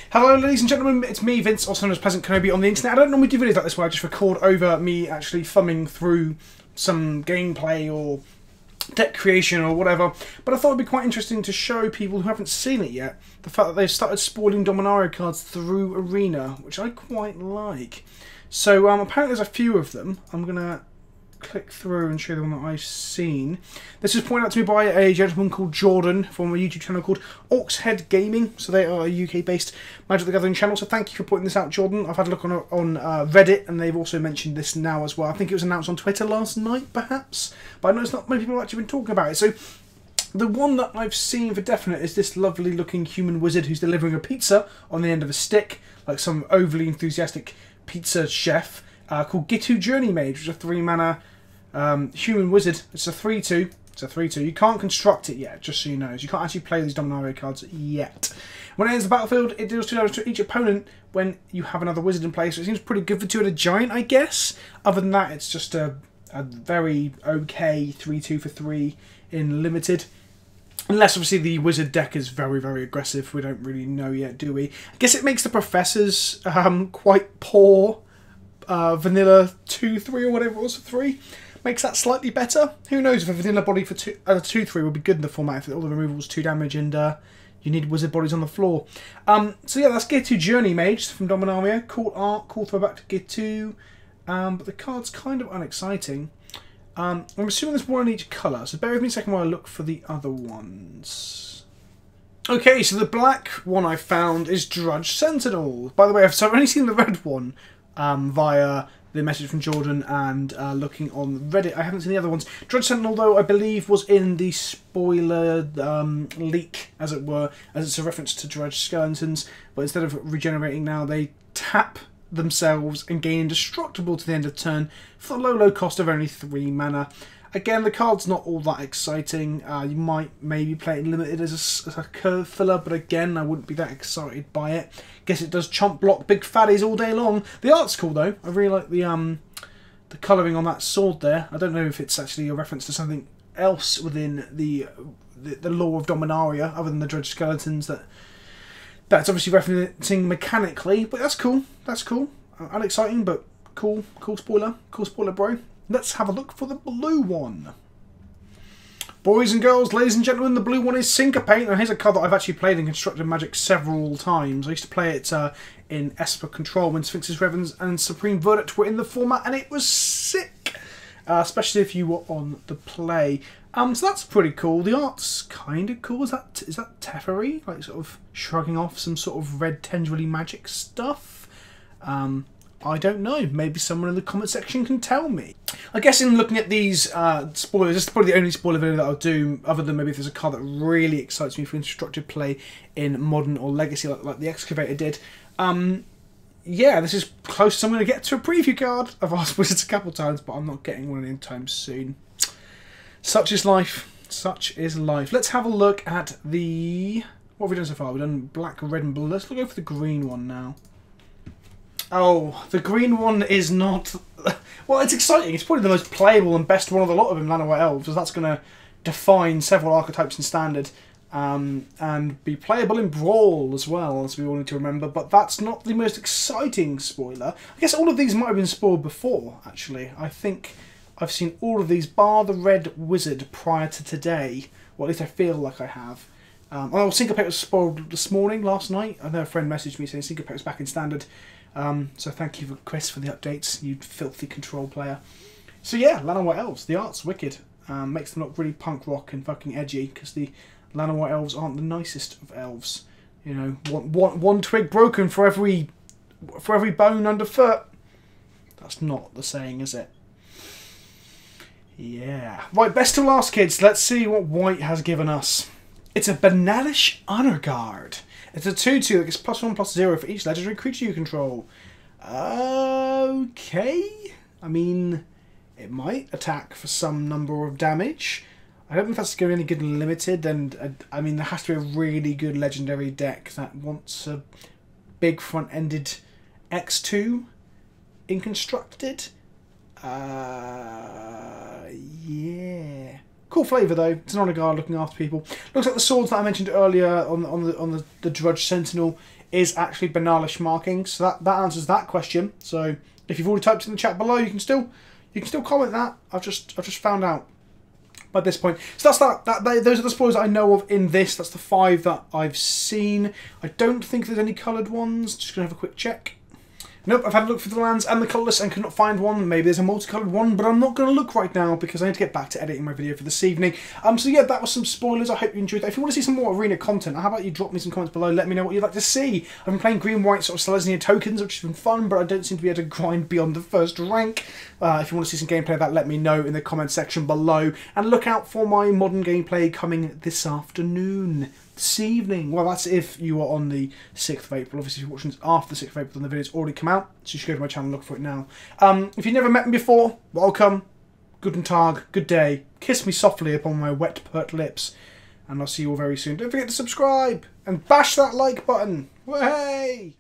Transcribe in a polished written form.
Hello ladies and gentlemen, it's me Vince, also known as PleasantKenobi on the internet. I don't normally do videos like this where I just record over me actually thumbing through some gameplay or deck creation or whatever, but I thought it'd be quite interesting to show people who haven't seen it yet the fact that they've started spoiling Dominaria cards through Arena, which I quite like. So apparently there's a few of them. I'm going to click through and show the one that I've seen. This was pointed out to me by a gentleman called Jordan from a YouTube channel called Orcs Head Gaming. So they are a UK-based Magic the Gathering channel. So thank you for pointing this out, Jordan. I've had a look on Reddit, and they've also mentioned this now as well. I think it was announced on Twitter last night, perhaps. But I know it's not many people have actually been talking about it. So the one that I've seen for definite is this lovely-looking human wizard who's delivering a pizza on the end of a stick, like some overly enthusiastic pizza chef. Called Gitu Journey Mage, which is a 3-mana human wizard. It's a 3/2. It's a 3/2. You can't construct it yet, just so you know. You can't actually play these Dominaria cards yet. When it enters the battlefield, it deals 2 damage to each opponent when you have another wizard in play. So it seems pretty good for 2-2 giant, I guess. Other than that, it's just a very okay 3/2 for 3 in limited. Unless, obviously, the wizard deck is very, very aggressive. We don't really know yet, do we? I guess it makes the professors quite poor. Vanilla 2/3 or whatever it was for 3 makes that slightly better. Who knows if a vanilla body for 2/3 would be good in the format if all the removals 2 damage and you need wizard bodies on the floor. So yeah, that's Gitu Journey Mage from Dominaria. Cool art, cool throwback to Gitu, but the card's kind of unexciting. I'm assuming there's one in each colour, so bear with me a second while I look for the other ones. Okay, so the black one I found is Drudge Sentinel. By the way, I've only seen the red one. Via the message from Jordan and looking on Reddit. I haven't seen the other ones. Drudge Sentinel, though, I believe was in the spoiler leak, as it were, as it's a reference to Drudge Skeletons, but instead of regenerating now, they tap themselves and gain indestructible to the end of turn for the low cost of only 3 mana. Again, the card's not all that exciting. You might maybe play it limited as a curve filler, but again, I wouldn't be that excited by it. Guess it does chomp block big fatties all day long. The art's cool though. I really like the colouring on that sword there. I don't know if it's actually a reference to something else within the lore of Dominaria, other than the Drudge Skeletons. That's obviously referencing mechanically, but that's cool. That's cool. Unexciting, but cool. Cool spoiler. Cool spoiler, bro. Let's have a look for the blue one. Boys and girls, ladies and gentlemen, the blue one is Syncopate. Now here's a card that I've actually played in Constructed Magic several times. I used to play it in Esper Control when Sphinx's Reverence and Supreme Verdict were in the format, and it was sick. Especially if you were on the play. So that's pretty cool. The art's kind of cool. Is that Teferi? Like sort of shrugging off some sort of red tendrily magic stuff? I don't know. Maybe someone in the comment section can tell me. I guess in looking at these spoilers, this is probably the only spoiler video that I'll do, other than maybe if there's a card that really excites me for constructed play in Modern or Legacy, like the Excavator did. Yeah, this is close. I'm going to get to a preview card. I've asked Wizards a couple times, but I'm not getting one anytime soon. Such is life. Such is life. Let's have a look at the... What have we done so far? We've done black, red and blue. Let's go for the green one now. Oh, the green one is not... Well, it's exciting. It's probably the most playable and best one of the lot of them, Llanowar Elves, as that's going to define several archetypes in Standard and be playable in Brawl as well, as we all need to remember. But that's not the most exciting spoiler. I guess all of these might have been spoiled before, actually. I think I've seen all of these, bar the red wizard, prior to today. Or at least I feel like I have. Oh, Syncopate was spoiled this morning, last night. I know a friend messaged me saying Syncopate was back in Standard. So thank you, for Chris, for the updates, you filthy control player. So yeah, Llanowar Elves. The art's wicked. Makes them look really punk rock and fucking edgy, because the Llanowar Elves aren't the nicest of elves. You know, one twig broken for every bone underfoot. That's not the saying, is it? Yeah. Right, best to last, kids. Let's see what white has given us. It's a Banalish Honor Guard. It's a 2/2 that gets +1/+0 for each legendary creature you control. Okay. I mean, it might attack for some number of damage. I don't know if that's going to be any good in limited. And I mean, there has to be a really good legendary deck that wants a big front-ended X2 in constructed. Yeah. Cool flavour though. It's an honour guard looking after people. Looks like the swords that I mentioned earlier on the Drudge Sentinel is actually Banalish markings. So that answers that question. So if you've already typed in the chat below, you can still comment that. I've just found out by this point. So that's those are the spoilers that I know of in this. That's the 5 that I've seen. I don't think there's any coloured ones. Just gonna have a quick check. Nope, I've had a look for the lands and the colourless and could not find one. Maybe there's a multicoloured one, but I'm not going to look right now because I need to get back to editing my video for this evening. So yeah, that was some spoilers. I hope you enjoyed that. If you want to see some more arena content, how about you drop me some comments below, let me know what you'd like to see. I've been playing green-white sort of Selesnya tokens, which has been fun, but I don't seem to be able to grind beyond the first rank. If you want to see some gameplay of that, let me know in the comment section below. And look out for my modern gameplay coming this afternoon. This evening. Well, that's if you are on the 6th of April. Obviously, if you're watching this after the 6th of April, then the video's already come out. So you should go to my channel and look for it now. If you've never met me before, welcome. Guten Tag. Good day. Kiss me softly upon my wet, pert lips. And I'll see you all very soon. Don't forget to subscribe and bash that like button. Way!